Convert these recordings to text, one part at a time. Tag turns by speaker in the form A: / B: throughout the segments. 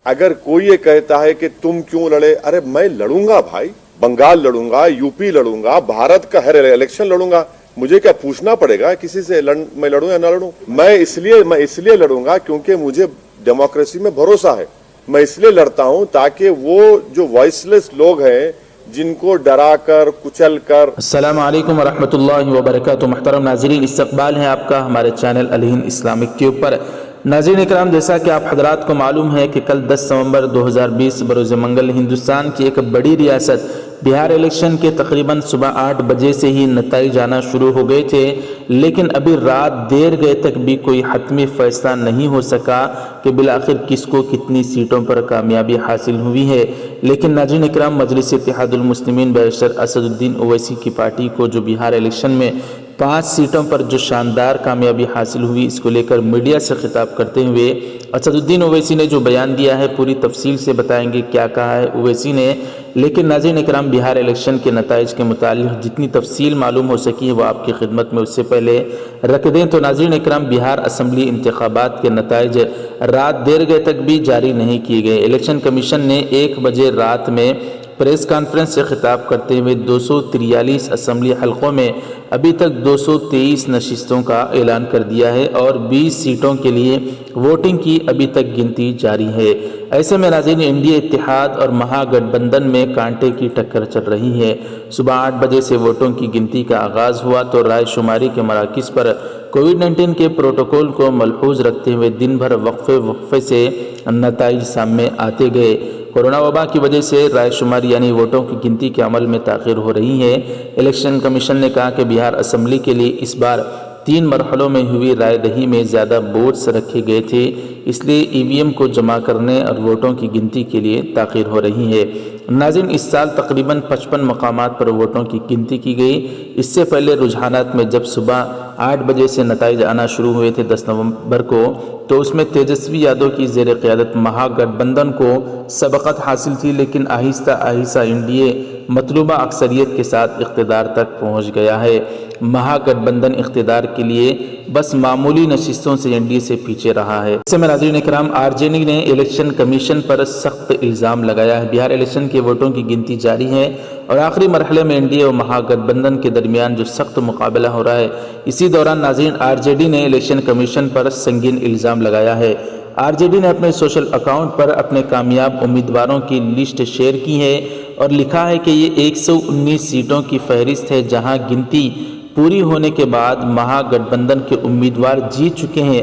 A: अगर कोई ये कहता है कि तुम क्यों लड़े, अरे मैं लड़ूंगा भाई, बंगाल लड़ूंगा, यूपी लड़ूंगा, भारत का हर इलेक्शन लड़ूंगा। मुझे क्या पूछना पड़ेगा किसी से मैं लड़ूं या ना लड़ूं? मैं इसलिए लड़ूंगा क्योंकि मुझे डेमोक्रेसी में भरोसा है। मैं इसलिए लड़ता हूं ताकि वो जो वॉइसलेस लोग हैं, जिनको डरा कर कुचल कर।
B: अस्सलामु अलैकुम वरहमतुल्लाहि वबरकातुहू। मुहतरम नाज़रीन, इस्तक़बाल है आपका हमारे चैनल अल हिंद इस्लामिक के ऊपर। नाज़रीन इकराम, जैसा कि आप हजरात को मालूम है कि कल 10 नवंबर 2020 बरोज़ मंगल हिंदुस्तान की एक बड़ी रियासत बिहार इलेक्शन के तकरीबन सुबह 8 बजे से ही नतीजे आना शुरू हो गए थे, लेकिन अभी रात देर गए तक भी कोई हतमी फैसला नहीं हो सका कि बिलाखिर किसको कितनी सीटों पर कामयाबी हासिल हुई है। लेकिन नाज़रीन इकराम, मजलिस इत्तेहादुल मुस्लिमीन बैरिस्टर असदुद्दीन ओवैसी की पार्टी को जो बिहार इलेक्शन में 5 सीटों पर जो शानदार कामयाबी हासिल हुई, इसको लेकर मीडिया से खिताब करते हुए असदुद्दीन ओवैसी ने जो बयान दिया है, पूरी तफसील से बताएंगे क्या कहा है ओवैसी ने। लेकिन नाज़रीन इकराम, बिहार इलेक्शन के नताइज के मुतालिक जितनी तफसील मालूम हो सकी है वो आपकी खिदमत में उससे पहले रख दें तो नाज़रीन इकराम, बिहार असम्बली इंतखाबात के नताइज रात देर गए तक भी जारी नहीं किए गए। इलेक्शन कमीशन ने 1 बजे रात में प्रेस कॉन्फ्रेंस से खिताब करते हुए 243 असम्बली हलकों में अभी तक 223 नशिस्तों का ऐलान कर दिया है और 20 सीटों के लिए वोटिंग की अभी तक गिनती जारी है। ऐसे में नाज़रीन, इंडिया इत्तेहाद और महागठबंधन में कांटे की टक्कर चल रही है। सुबह 8 बजे से वोटों की गिनती का आगाज़ हुआ तो राय शुमारी के मराकिज़ पर कोविड-19 के प्रोटोकॉल को मलहूज़ रखते हुए दिन भर वक्फे से नताइज सामने आते गए। कोरोना वबा की वजह से राय शुमारी यानी वोटों की गिनती के अमल में ताख़ीर हो रही है। इलेक्शन कमीशन ने कहा कि बिहार असम्बली के लिए इस बार 3 मरहलों में हुई राय दही में ज़्यादा वोट्स रखे गए थे, इसलिए ईवीएम को जमा करने और वोटों की गिनती के लिए ताख़ीर हो रही है। नाज़रीन, इस साल तकरीबन 55 मकामात पर वोटों की गिनती की गई। इससे पहले रुझानात में जब सुबह 8 बजे से नताइज आना शुरू हुए थे 10 नवंबर को, तो उसमें तेजस्वी यादव की ज़ेर क़यादत महागठबंधन को सबक़त हासिल थी, लेकिन आहिस्ता आहिस्ता एनडीए मतलूबा अक्सरियत के साथ इक़्तिदार तक पहुँच गया है। महागठबंधन इक़्तिदार के लिए बस मामूली नशिस्तों से एनडीए से पीछे रहा है। इससे में नाज़रीन इकराम, आरजेडी ने इलेक्शन कमीशन पर सख्त इल्ज़ाम लगाया है। बिहार इलेक्शन के वोटों की गिनती जारी है और आखिरी मरहले में एनडीए और महागठबंधन के दरमियान जो सख्त मुकाबला हो रहा है, इसी दौरान नाज़रीन आरजेडी ने इलेक्शन कमीशन पर संगीन इल्ज़ाम लगाया है। आरजेडी ने अपने सोशल अकाउंट पर अपने कामयाब उम्मीदवारों की लिस्ट शेयर की है और लिखा है कि ये 119 सीटों की फहरिस्त है, जहां गिनती पूरी होने के बाद महागठबंधन के उम्मीदवार जीत चुके हैं।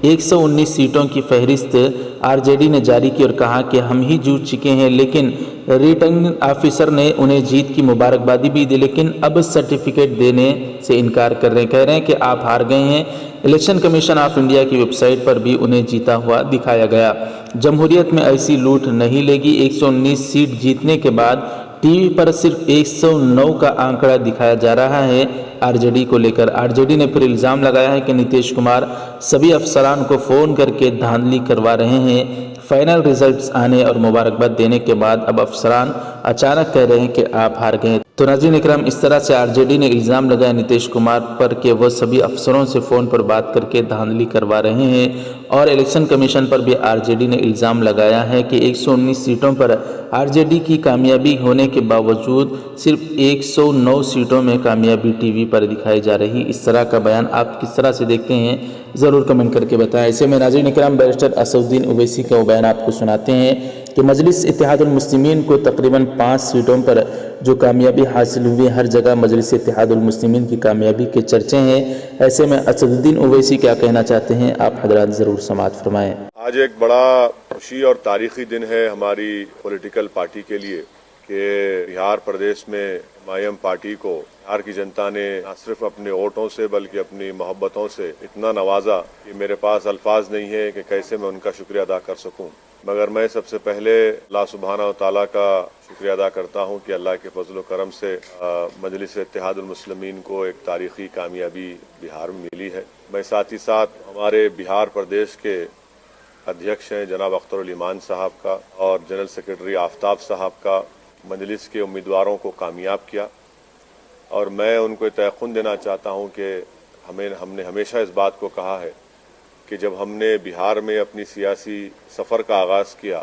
B: 119 सीटों की फहरिस्त आरजेडी ने जारी की और कहा कि हम ही जीत चुके हैं, लेकिन रिटर्निंग ऑफिसर ने उन्हें जीत की मुबारकबादी भी दी, लेकिन अब सर्टिफिकेट देने से इनकार कर रहे हैं। कह रहे हैं कि आप हार गए हैं। इलेक्शन कमीशन ऑफ इंडिया की वेबसाइट पर भी उन्हें जीता हुआ दिखाया गया। जमहूरियत में ऐसी लूट नहीं लेगी। 119 सीट जीतने के बाद टीवी पर सिर्फ 109 का आंकड़ा दिखाया जा रहा है आरजेडी को लेकर। आरजेडी ने फिर इल्ज़ाम लगाया है कि नीतीश कुमार सभी अफसरान को फ़ोन करके धांधली करवा रहे हैं। फाइनल रिजल्ट्स आने और मुबारकबाद देने के बाद अब अफसरान अचानक कह रहे हैं कि आप हार गए। तो नाज़रीन इकराम, इस तरह से आरजेडी ने इल्ज़ाम लगाया नीतीश कुमार पर कि वह सभी अफसरों से फ़ोन पर बात करके धांधली करवा रहे हैं। और इलेक्शन कमीशन पर भी आरजेडी ने इल्ज़ाम लगाया है कि 119 सीटों पर आरजेडी की कामयाबी होने के बावजूद सिर्फ 109 सीटों में कामयाबी टीवी पर दिखाई जा रही। इस तरह का बयान आप किस तरह से देखते हैं, ज़रूर कमेंट करके बताएं। ऐसे में नाज़रीन इकराम, बैरिस्टर असदुद्दीन ओवैसी का वो बयान आपको सुनाते हैं कि मजलिस इत्तेहादुल मुस्लिमीन को तकरीबन 5 सीटों पर जो कामयाबी हासिल हुई, हर जगह मजलिस इत्तेहादुल मुस्लिमीन की कामयाबी के चर्चे हैं। ऐसे में असदुद्दीन ओवैसी क्या कहना चाहते हैं, आप हजरात ज़रूर समाअत फरमाएँ।
A: आज एक बड़ा खुशी और तारीखी दिन है हमारी पॉलिटिकल पार्टी के लिए कि बिहार प्रदेश में एमआईएम पार्टी को बिहार की जनता ने न सिर्फ अपने वोटों से बल्कि अपनी मोहब्बतों से इतना नवाजा कि मेरे पास अल्फाज नहीं है कि कैसे मैं उनका शुक्रिया अदा कर सकूं। मगर मैं सबसे पहले अल्लाह सुब्हाना व तआला का शुक्रिया अदा करता हूं कि अल्लाह के फजल व करम से मजलिस इत्तेहादुल मुस्लिमीन को एक तारीखी कामयाबी बिहार में मिली है। मैं साथ ही साथ हमारे बिहार प्रदेश के अध्यक्ष हैं जनाब अख्तरुल ईमान साहब का और जनरल सेक्रेटरी आफ्ताब साहब का मजलिस के उम्मीदवारों को कामयाब किया। और मैं उनको तयक़ुन देना चाहता हूं कि हमने हमेशा इस बात को कहा है कि जब हमने बिहार में अपनी सियासी सफ़र का आगाज़ किया